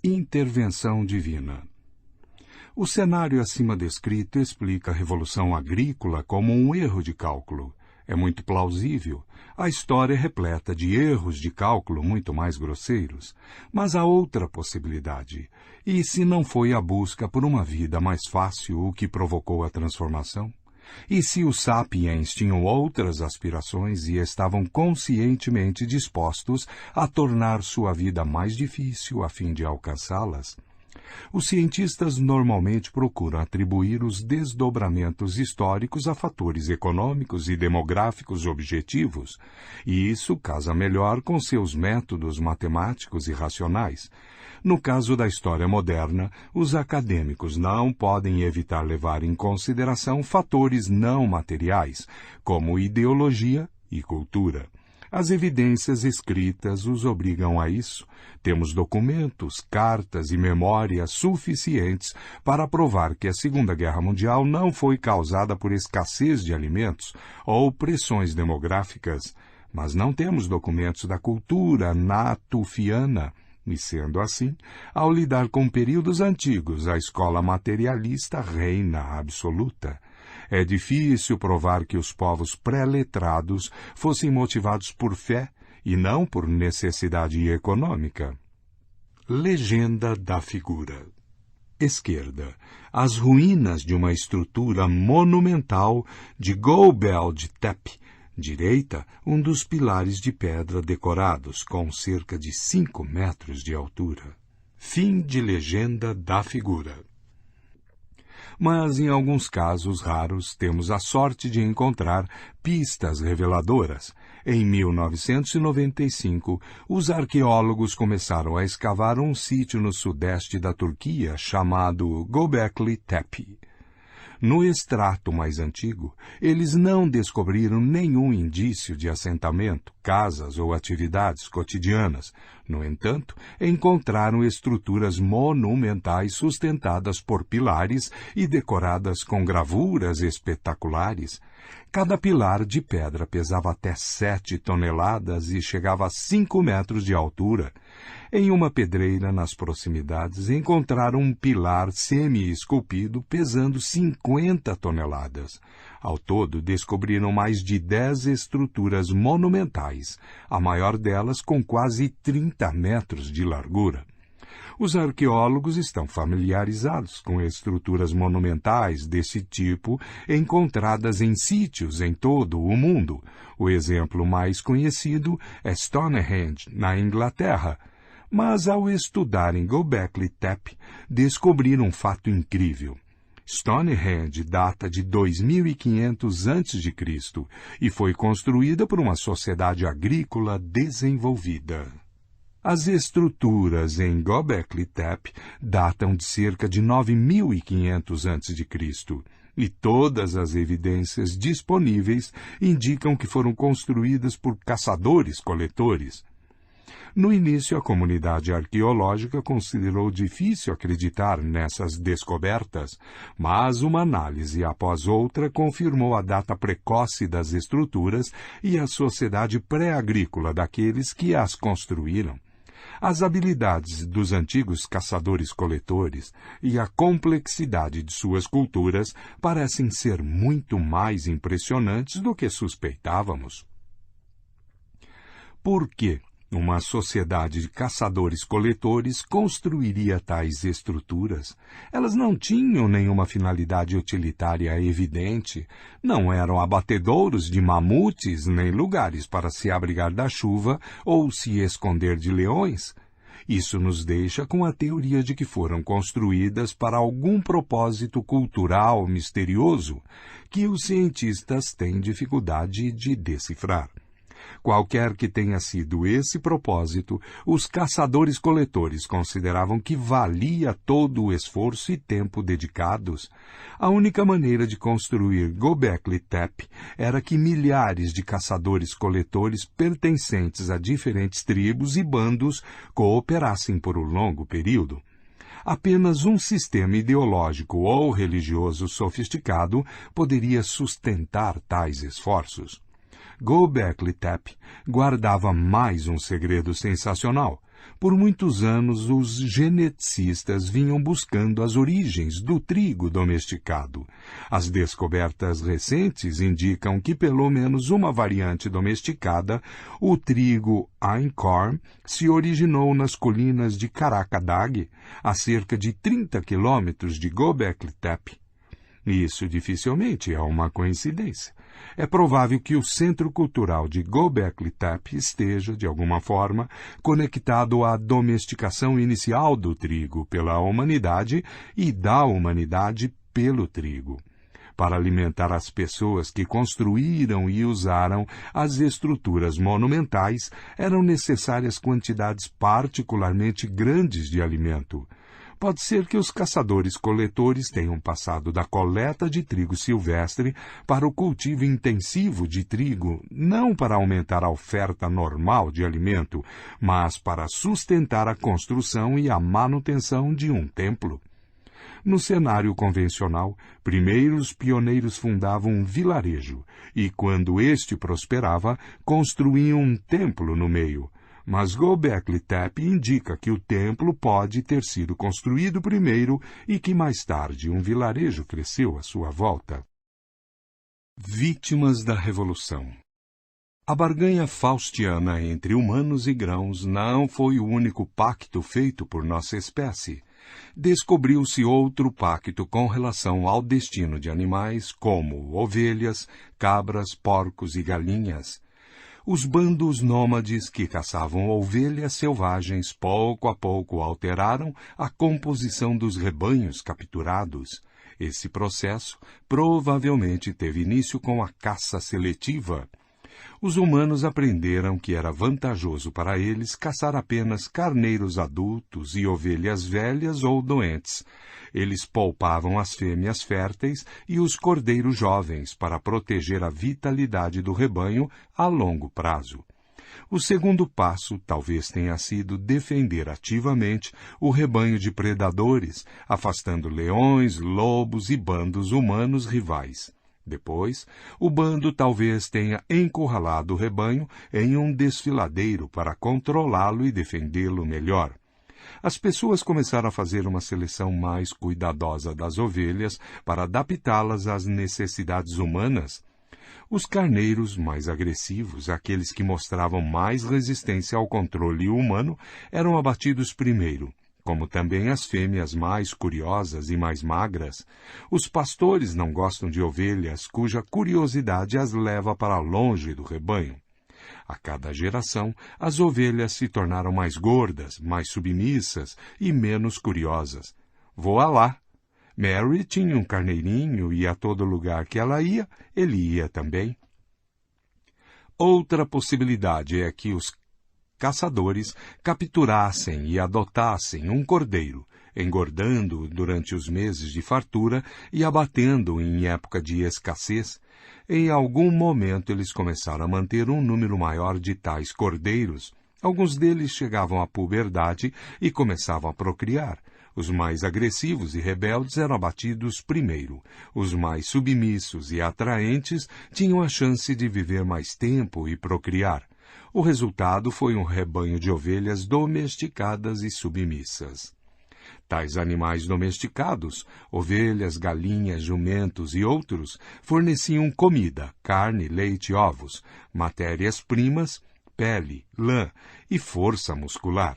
Intervenção divina. O cenário acima descrito explica a Revolução Agrícola como um erro de cálculo. É muito plausível. A história é repleta de erros de cálculo muito mais grosseiros. Mas há outra possibilidade. E se não foi a busca por uma vida mais fácil o que provocou a transformação? E se os sapiens tinham outras aspirações e estavam conscientemente dispostos a tornar sua vida mais difícil a fim de alcançá-las? Os cientistas normalmente procuram atribuir os desdobramentos históricos a fatores econômicos e demográficos objetivos, e isso casa melhor com seus métodos matemáticos e racionais. No caso da história moderna, os acadêmicos não podem evitar levar em consideração fatores não materiais, como ideologia e cultura. As evidências escritas os obrigam a isso. Temos documentos, cartas e memórias suficientes para provar que a Segunda Guerra Mundial não foi causada por escassez de alimentos ou pressões demográficas, mas não temos documentos da cultura natufiana. E sendo assim, ao lidar com períodos antigos, a escola materialista reina absoluta. É difícil provar que os povos pré-letrados fossem motivados por fé e não por necessidade econômica. Legenda da figura. Esquerda. As ruínas de uma estrutura monumental de Göbekli Tepe. Direita, um dos pilares de pedra decorados com cerca de 5 metros de altura. Fim de Legenda da figura. Mas, em alguns casos raros, temos a sorte de encontrar pistas reveladoras. Em 1995, os arqueólogos começaram a escavar um sítio no sudeste da Turquia chamado Göbekli Tepe. No extrato mais antigo, eles não descobriram nenhum indício de assentamento, casas ou atividades cotidianas. No entanto, encontraram estruturas monumentais sustentadas por pilares e decoradas com gravuras espetaculares. Cada pilar de pedra pesava até 7 toneladas e chegava a 5 metros de altura. Em uma pedreira nas proximidades, encontraram um pilar semi-esculpido pesando 50 toneladas. Ao todo, descobriram mais de 10 estruturas monumentais, a maior delas com quase 30 metros de largura. Os arqueólogos estão familiarizados com estruturas monumentais desse tipo encontradas em sítios em todo o mundo. O exemplo mais conhecido é Stonehenge, na Inglaterra. Mas, ao estudarem Göbekli Tepe, descobriram um fato incrível. Stonehenge data de 2500 a.C. e foi construída por uma sociedade agrícola desenvolvida. As estruturas em Göbekli Tepe datam de cerca de 9500 a.C., e todas as evidências disponíveis indicam que foram construídas por caçadores-coletores. No início, a comunidade arqueológica considerou difícil acreditar nessas descobertas, mas uma análise após outra confirmou a data precoce das estruturas e a sociedade pré-agrícola daqueles que as construíram. As habilidades dos antigos caçadores-coletores e a complexidade de suas culturas parecem ser muito mais impressionantes do que suspeitávamos. Por quê? Uma sociedade de caçadores-coletores construiria tais estruturas. Elas não tinham nenhuma finalidade utilitária evidente, não eram abatedouros de mamutes nem lugares para se abrigar da chuva ou se esconder de leões. Isso nos deixa com a teoria de que foram construídas para algum propósito cultural misterioso que os cientistas têm dificuldade de decifrar. Qualquer que tenha sido esse propósito, os caçadores-coletores consideravam que valia todo o esforço e tempo dedicados. A única maneira de construir Göbekli Tepe era que milhares de caçadores-coletores pertencentes a diferentes tribos e bandos cooperassem por um longo período. Apenas um sistema ideológico ou religioso sofisticado poderia sustentar tais esforços. Göbekli Tepe guardava mais um segredo sensacional. Por muitos anos, os geneticistas vinham buscando as origens do trigo domesticado. As descobertas recentes indicam que pelo menos uma variante domesticada, o trigo Einkorn, se originou nas colinas de Karakadag, a cerca de 30 quilômetros de Göbekli Tepe. Isso dificilmente é uma coincidência. É provável que o Centro Cultural de Göbekli Tepe esteja, de alguma forma, conectado à domesticação inicial do trigo pela humanidade e da humanidade pelo trigo. Para alimentar as pessoas que construíram e usaram as estruturas monumentais, eram necessárias quantidades particularmente grandes de alimento. Pode ser que os caçadores-coletores tenham passado da coleta de trigo silvestre para o cultivo intensivo de trigo, não para aumentar a oferta normal de alimento, mas para sustentar a construção e a manutenção de um templo. No cenário convencional, primeiro os pioneiros fundavam um vilarejo e, quando este prosperava, construíam um templo no meio. Mas Göbekli Tepe indica que o templo pode ter sido construído primeiro e que mais tarde um vilarejo cresceu à sua volta. Vítimas da Revolução. A barganha faustiana entre humanos e grãos não foi o único pacto feito por nossa espécie. Descobriu-se outro pacto com relação ao destino de animais como ovelhas, cabras, porcos e galinhas. Os bandos nômades que caçavam ovelhas selvagens pouco a pouco alteraram a composição dos rebanhos capturados. Esse processo provavelmente teve início com a caça seletiva. Os humanos aprenderam que era vantajoso para eles caçar apenas carneiros adultos e ovelhas velhas ou doentes. Eles poupavam as fêmeas férteis e os cordeiros jovens para proteger a vitalidade do rebanho a longo prazo. O segundo passo talvez tenha sido defender ativamente o rebanho de predadores, afastando leões, lobos e bandos humanos rivais. Depois, o bando talvez tenha encurralado o rebanho em um desfiladeiro para controlá-lo e defendê-lo melhor. As pessoas começaram a fazer uma seleção mais cuidadosa das ovelhas para adaptá-las às necessidades humanas. Os carneiros mais agressivos, aqueles que mostravam mais resistência ao controle humano, eram abatidos primeiro, como também as fêmeas mais curiosas e mais magras. Os pastores não gostam de ovelhas cuja curiosidade as leva para longe do rebanho. A cada geração, as ovelhas se tornaram mais gordas, mais submissas e menos curiosas. Voa lá! Mary tinha um carneirinho e a todo lugar que ela ia, ele ia também. Outra possibilidade é que os caçadores capturassem e adotassem um cordeiro, engordando-o durante os meses de fartura e abatendo-o em época de escassez. Em algum momento eles começaram a manter um número maior de tais cordeiros. Alguns deles chegavam à puberdade e começavam a procriar. Os mais agressivos e rebeldes eram abatidos primeiro. Os mais submissos e atraentes tinham a chance de viver mais tempo e procriar. O resultado foi um rebanho de ovelhas domesticadas e submissas. Tais animais domesticados, ovelhas, galinhas, jumentos e outros, forneciam comida, carne, leite e ovos, matérias-primas, pele, lã e força muscular.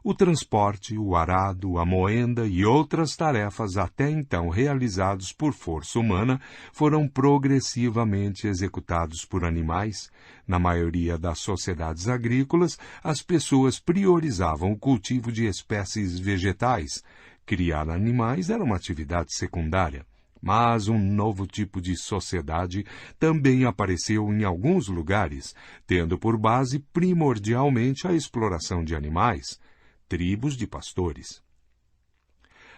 O transporte, o arado, a moenda e outras tarefas até então realizados por força humana foram progressivamente executados por animais. Na maioria das sociedades agrícolas, as pessoas priorizavam o cultivo de espécies vegetais. Criar animais era uma atividade secundária. Mas um novo tipo de sociedade também apareceu em alguns lugares, tendo por base primordialmente a exploração de animais. Tribos de pastores.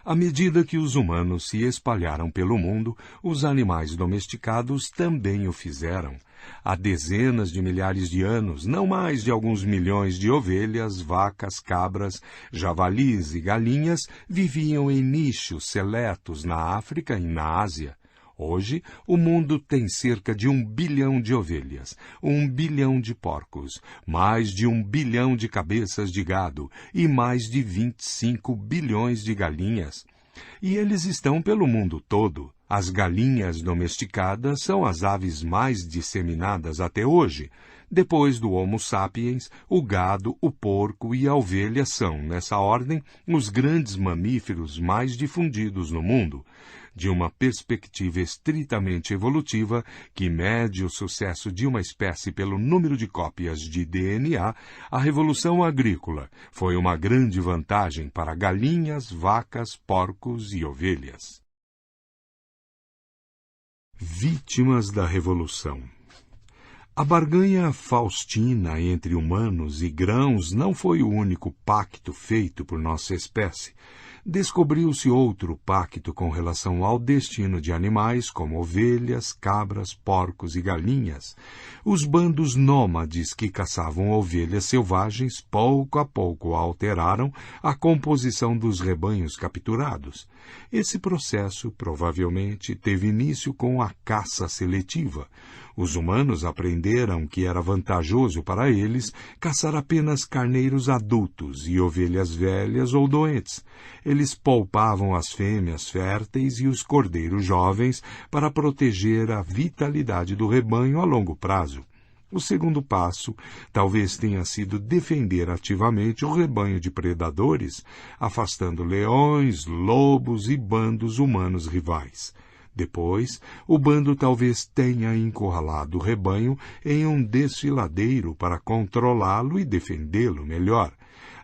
À medida que os humanos se espalharam pelo mundo, os animais domesticados também o fizeram. Há dezenas de milhares de anos, não mais de alguns milhões de ovelhas, vacas, cabras, javalis e galinhas viviam em nichos seletos na África e na Ásia. Hoje, o mundo tem cerca de 1 bilhão de ovelhas, 1 bilhão de porcos, mais de 1 bilhão de cabeças de gado e mais de 25 bilhões de galinhas. E eles estão pelo mundo todo. As galinhas domesticadas são as aves mais disseminadas até hoje. Depois do Homo sapiens, o gado, o porco e a ovelha são, nessa ordem, os grandes mamíferos mais difundidos no mundo. De uma perspectiva estritamente evolutiva, que mede o sucesso de uma espécie pelo número de cópias de DNA, a revolução agrícola foi uma grande vantagem para galinhas, vacas, porcos e ovelhas. Vítimas da Revolução. A barganha faustina entre humanos e grãos não foi o único pacto feito por nossa espécie. Descobriu-se outro pacto com relação ao destino de animais como ovelhas, cabras, porcos e galinhas. Os bandos nômades que caçavam ovelhas selvagens pouco a pouco alteraram a composição dos rebanhos capturados. Esse processo provavelmente teve início com a caça seletiva. Os humanos aprenderam que era vantajoso para eles caçar apenas carneiros adultos e ovelhas velhas ou doentes. Eles poupavam as fêmeas férteis e os cordeiros jovens para proteger a vitalidade do rebanho a longo prazo. O segundo passo talvez tenha sido defender ativamente o rebanho de predadores, afastando leões, lobos e bandos humanos rivais. Depois, o bando talvez tenha encurralado o rebanho em um desfiladeiro para controlá-lo e defendê-lo melhor.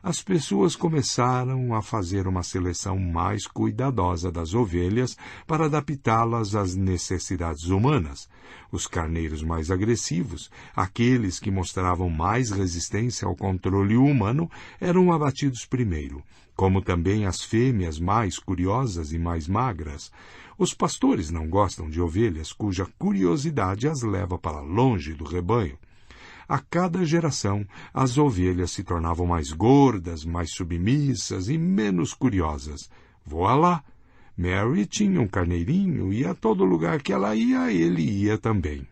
As pessoas começaram a fazer uma seleção mais cuidadosa das ovelhas para adaptá-las às necessidades humanas. Os carneiros mais agressivos, aqueles que mostravam mais resistência ao controle humano, eram abatidos primeiro, como também as fêmeas mais curiosas e mais magras. Os pastores não gostam de ovelhas cuja curiosidade as leva para longe do rebanho. A cada geração, as ovelhas se tornavam mais gordas, mais submissas e menos curiosas. Voa lá! Mary tinha um carneirinho e a todo lugar que ela ia, ele ia também.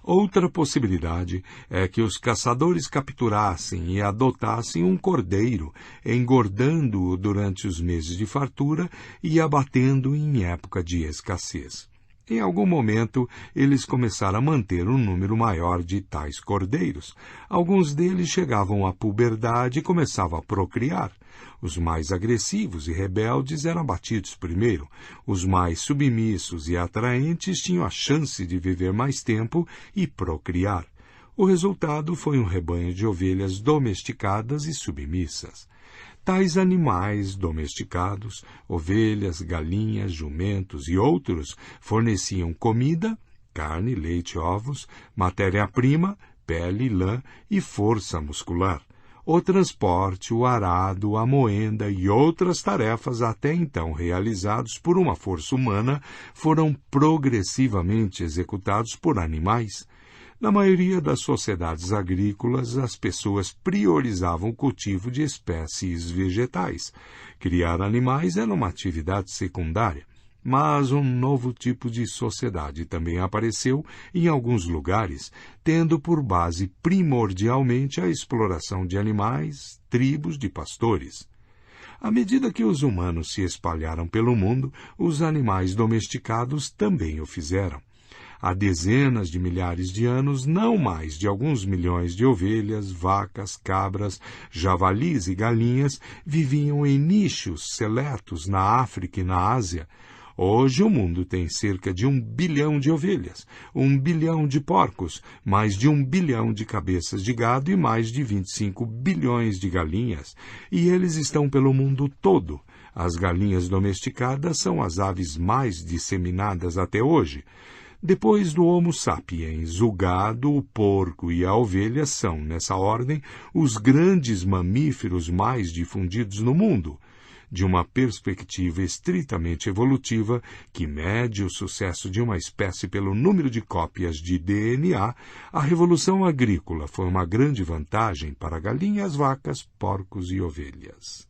Outra possibilidade é que os caçadores capturassem e adotassem um cordeiro, engordando-o durante os meses de fartura e abatendo-o em época de escassez. Em algum momento, eles começaram a manter um número maior de tais cordeiros. Alguns deles chegavam à puberdade e começavam a procriar. Os mais agressivos e rebeldes eram abatidos primeiro. Os mais submissos e atraentes tinham a chance de viver mais tempo e procriar. O resultado foi um rebanho de ovelhas domesticadas e submissas. Tais animais domesticados, ovelhas, galinhas, jumentos e outros, forneciam comida, carne, leite, ovos, matéria-prima, pele, lã e força muscular. O transporte, o arado, a moenda e outras tarefas até então realizados por uma força humana foram progressivamente executados por animais. Na maioria das sociedades agrícolas, as pessoas priorizavam o cultivo de espécies vegetais. Criar animais era uma atividade secundária. Mas um novo tipo de sociedade também apareceu em alguns lugares, tendo por base primordialmente a exploração de animais, tribos de pastores. À medida que os humanos se espalharam pelo mundo, os animais domesticados também o fizeram. Há dezenas de milhares de anos, não mais de alguns milhões de ovelhas, vacas, cabras, javalis e galinhas viviam em nichos seletos na África e na Ásia. Hoje o mundo tem cerca de 1 bilhão de ovelhas, 1 bilhão de porcos, mais de 1 bilhão de cabeças de gado e mais de 25 bilhões de galinhas, e eles estão pelo mundo todo. As galinhas domesticadas são as aves mais disseminadas até hoje. Depois do Homo sapiens, o gado, o porco e a ovelha são, nessa ordem, os grandes mamíferos mais difundidos no mundo. De uma perspectiva estritamente evolutiva, que mede o sucesso de uma espécie pelo número de cópias de DNA, a revolução agrícola foi uma grande vantagem para galinhas, vacas, porcos e ovelhas.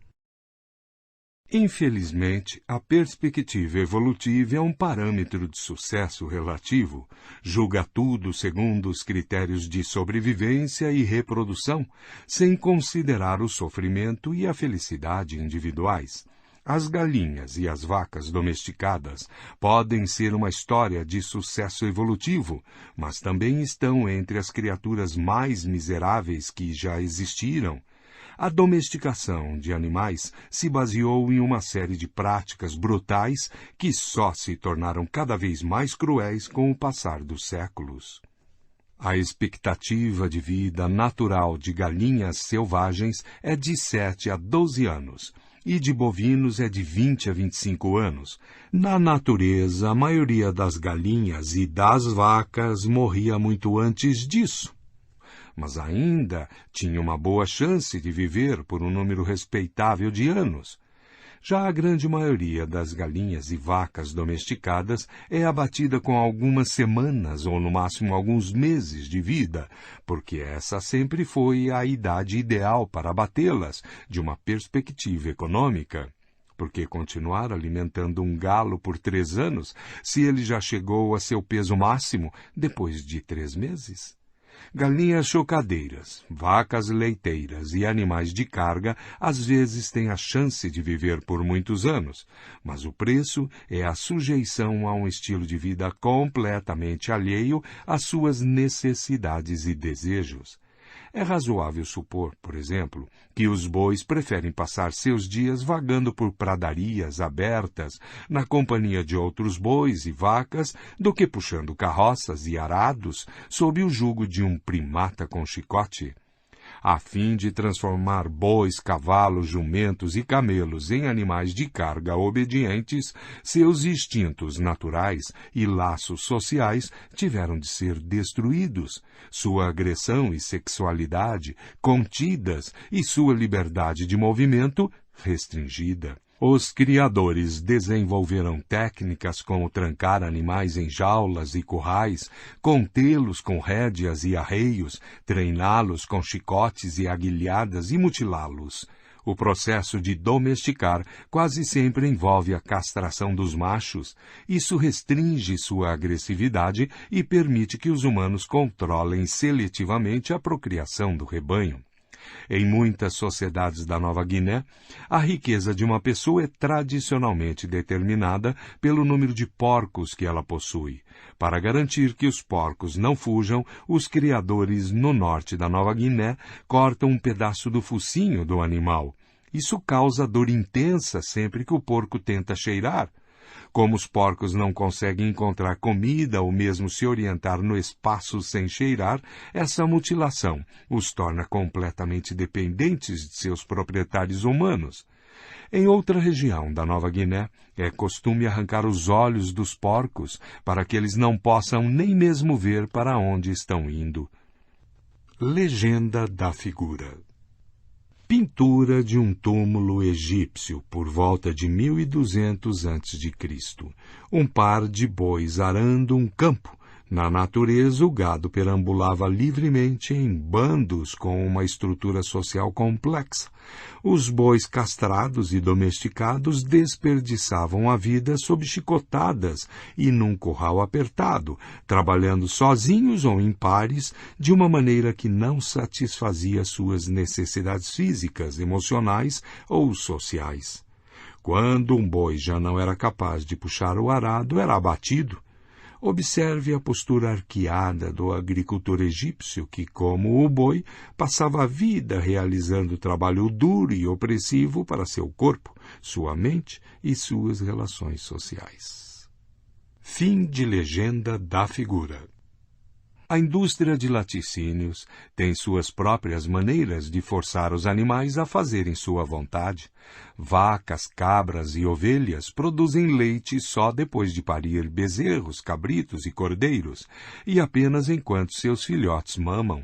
Infelizmente, a perspectiva evolutiva é um parâmetro de sucesso relativo, julga tudo segundo os critérios de sobrevivência e reprodução, sem considerar o sofrimento e a felicidade individuais. As galinhas e as vacas domesticadas podem ser uma história de sucesso evolutivo, mas também estão entre as criaturas mais miseráveis que já existiram. A domesticação de animais se baseou em uma série de práticas brutais que só se tornaram cada vez mais cruéis com o passar dos séculos. A expectativa de vida natural de galinhas selvagens é de 7 a 12 anos, e de bovinos é de 20 a 25 anos. Na natureza, a maioria das galinhas e das vacas morria muito antes disso, mas ainda tinha uma boa chance de viver por um número respeitável de anos. Já a grande maioria das galinhas e vacas domesticadas é abatida com algumas semanas ou no máximo alguns meses de vida, porque essa sempre foi a idade ideal para abatê-las, de uma perspectiva econômica. Porque continuar alimentando um galo por 3 anos, se ele já chegou a seu peso máximo depois de 3 meses? Galinhas chocadeiras, vacas leiteiras e animais de carga às vezes têm a chance de viver por muitos anos, mas o preço é a sujeição a um estilo de vida completamente alheio às suas necessidades e desejos. É razoável supor, por exemplo, que os bois preferem passar seus dias vagando por pradarias abertas, na companhia de outros bois e vacas, do que puxando carroças e arados sob o jugo de um primata com chicote. A fim de transformar bois, cavalos, jumentos e camelos em animais de carga obedientes, seus instintos naturais e laços sociais tiveram de ser destruídos, sua agressão e sexualidade contidas e sua liberdade de movimento restringida. Os criadores desenvolveram técnicas como trancar animais em jaulas e currais, contê-los com rédeas e arreios, treiná-los com chicotes e aguilhadas e mutilá-los. O processo de domesticar quase sempre envolve a castração dos machos. Isso restringe sua agressividade e permite que os humanos controlem seletivamente a procriação do rebanho. Em muitas sociedades da Nova Guiné, a riqueza de uma pessoa é tradicionalmente determinada pelo número de porcos que ela possui. Para garantir que os porcos não fujam, os criadores no norte da Nova Guiné cortam um pedaço do focinho do animal. Isso causa dor intensa sempre que o porco tenta cheirar. Como os porcos não conseguem encontrar comida ou mesmo se orientar no espaço sem cheirar, essa mutilação os torna completamente dependentes de seus proprietários humanos. Em outra região da Nova Guiné, é costume arrancar os olhos dos porcos para que eles não possam nem mesmo ver para onde estão indo. Legenda da figura. Pintura de um túmulo egípcio por volta de 1200 a.C. Um par de bois arando um campo. Na natureza, o gado perambulava livremente em bandos com uma estrutura social complexa. Os bois castrados e domesticados desperdiçavam a vida sob chicotadas e num curral apertado, trabalhando sozinhos ou em pares, de uma maneira que não satisfazia suas necessidades físicas, emocionais ou sociais. Quando um boi já não era capaz de puxar o arado, era abatido. Observe a postura arqueada do agricultor egípcio que, como o boi, passava a vida realizando trabalho duro e opressivo para seu corpo, sua mente e suas relações sociais. Fim de legenda da figura. A indústria de laticínios tem suas próprias maneiras de forçar os animais a fazerem sua vontade. Vacas, cabras e ovelhas produzem leite só depois de parir bezerros, cabritos e cordeiros, e apenas enquanto seus filhotes mamam.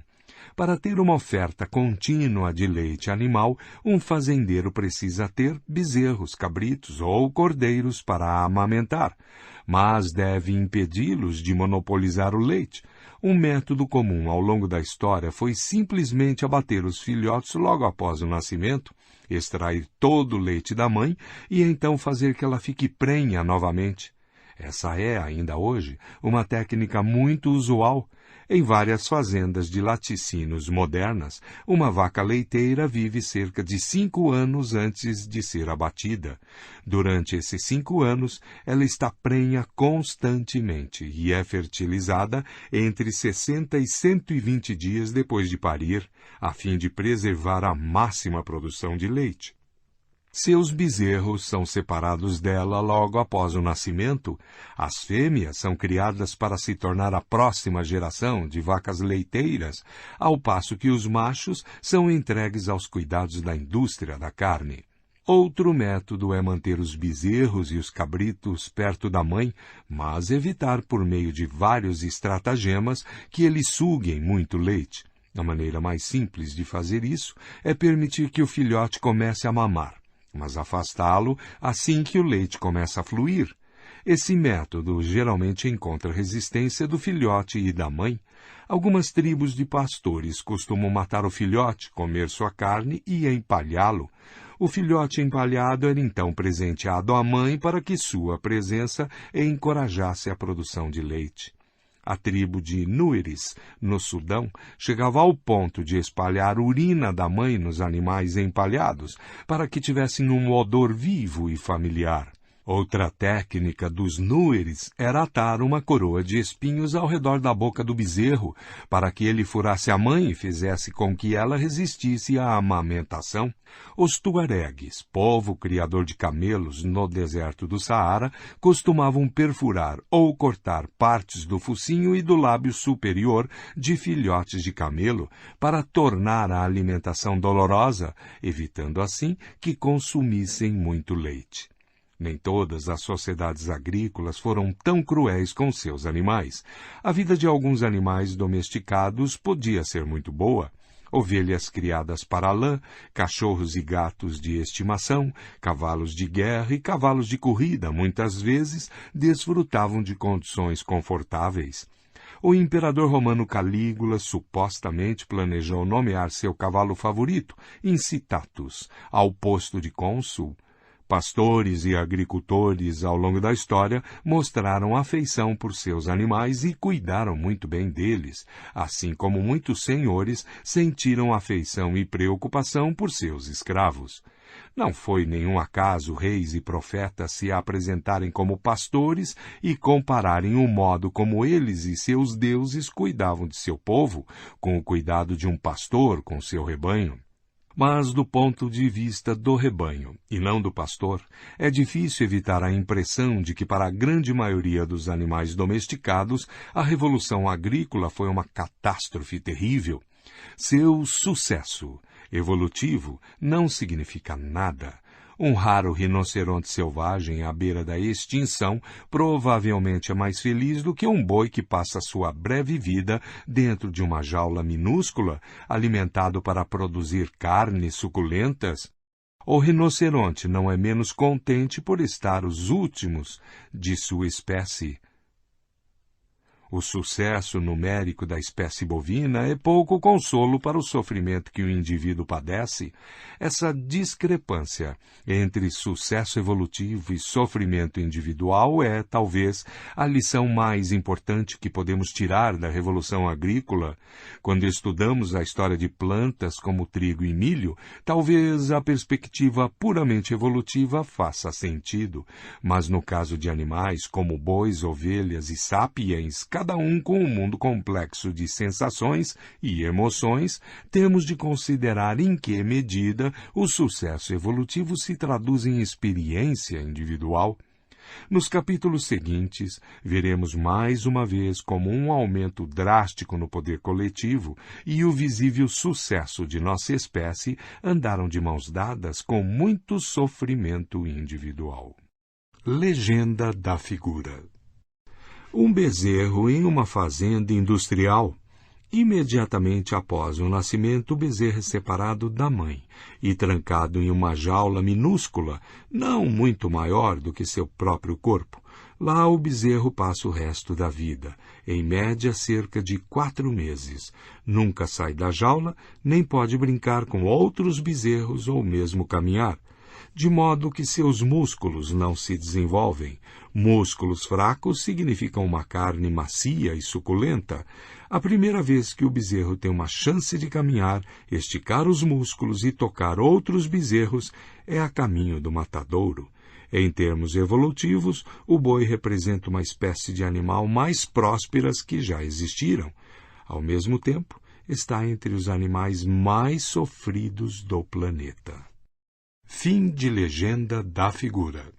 Para ter uma oferta contínua de leite animal, um fazendeiro precisa ter bezerros, cabritos ou cordeiros para amamentar, mas deve impedi-los de monopolizar o leite. Um método comum ao longo da história foi simplesmente abater os filhotes logo após o nascimento, extrair todo o leite da mãe e então fazer que ela fique prenha novamente. Essa é, ainda hoje, uma técnica muito usual. Em várias fazendas de laticínios modernas, uma vaca leiteira vive cerca de 5 anos antes de ser abatida. Durante esses 5 anos, ela está prenha constantemente e é fertilizada entre 60 e 120 dias depois de parir, a fim de preservar a máxima produção de leite. Seus bezerros são separados dela logo após o nascimento. As fêmeas são criadas para se tornar a próxima geração de vacas leiteiras, ao passo que os machos são entregues aos cuidados da indústria da carne. Outro método é manter os bezerros e os cabritos perto da mãe, mas evitar por meio de vários estratagemas que eles suguem muito leite. A maneira mais simples de fazer isso é permitir que o filhote comece a mamar, mas afastá-lo assim que o leite começa a fluir. Esse método geralmente encontra resistência do filhote e da mãe. Algumas tribos de pastores costumam matar o filhote, comer sua carne e empalhá-lo. O filhote empalhado era então presenteado à mãe para que sua presença encorajasse a produção de leite. A tribo de Nueris, no Sudão, chegava ao ponto de espalhar urina da mãe nos animais empalhados, para que tivessem um odor vivo e familiar. Outra técnica dos Nueris era atar uma coroa de espinhos ao redor da boca do bezerro, para que ele furasse a mãe e fizesse com que ela resistisse à amamentação. Os tuaregues, povo criador de camelos no deserto do Saara, costumavam perfurar ou cortar partes do focinho e do lábio superior de filhotes de camelo para tornar a alimentação dolorosa, evitando assim que consumissem muito leite. Nem todas as sociedades agrícolas foram tão cruéis com seus animais. A vida de alguns animais domesticados podia ser muito boa. Ovelhas criadas para lã, cachorros e gatos de estimação, cavalos de guerra e cavalos de corrida, muitas vezes, desfrutavam de condições confortáveis. O imperador romano Calígula supostamente planejou nomear seu cavalo favorito, Incitatus, ao posto de cônsul. Pastores e agricultores, ao longo da história, mostraram afeição por seus animais e cuidaram muito bem deles, assim como muitos senhores sentiram afeição e preocupação por seus escravos. Não foi nenhum acaso reis e profetas se apresentarem como pastores e compararem o modo como eles e seus deuses cuidavam de seu povo, com o cuidado de um pastor com seu rebanho. Mas, do ponto de vista do rebanho, e não do pastor, é difícil evitar a impressão de que, para a grande maioria dos animais domesticados, a revolução agrícola foi uma catástrofe terrível. Seu sucesso evolutivo não significa nada. Um raro rinoceronte selvagem à beira da extinção provavelmente é mais feliz do que um boi que passa sua breve vida dentro de uma jaula minúscula, alimentado para produzir carnes suculentas. O rinoceronte não é menos contente por estar os últimos de sua espécie. O sucesso numérico da espécie bovina é pouco consolo para o sofrimento que o indivíduo padece. Essa discrepância entre sucesso evolutivo e sofrimento individual é, talvez, a lição mais importante que podemos tirar da Revolução Agrícola. Quando estudamos a história de plantas como trigo e milho, talvez a perspectiva puramente evolutiva faça sentido, mas no caso de animais como bois, ovelhas e sapiens, cada um com um mundo complexo de sensações e emoções, temos de considerar em que medida o sucesso evolutivo se traduz em experiência individual. Nos capítulos seguintes, veremos mais uma vez como um aumento drástico no poder coletivo e o visível sucesso de nossa espécie andaram de mãos dadas com muito sofrimento individual. Legenda da figura. Um bezerro em uma fazenda industrial. Imediatamente após o nascimento, o bezerro é separado da mãe e trancado em uma jaula minúscula, não muito maior do que seu próprio corpo. Lá o bezerro passa o resto da vida, em média cerca de 4 meses. Nunca sai da jaula, nem pode brincar com outros bezerros ou mesmo caminhar, de modo que seus músculos não se desenvolvem. Músculos fracos significam uma carne macia e suculenta. A primeira vez que o bezerro tem uma chance de caminhar, esticar os músculos e tocar outros bezerros é a caminho do matadouro. Em termos evolutivos, o boi representa uma espécie de animal mais prósperas que já existiram. Ao mesmo tempo, está entre os animais mais sofridos do planeta. Fim de legenda da figura.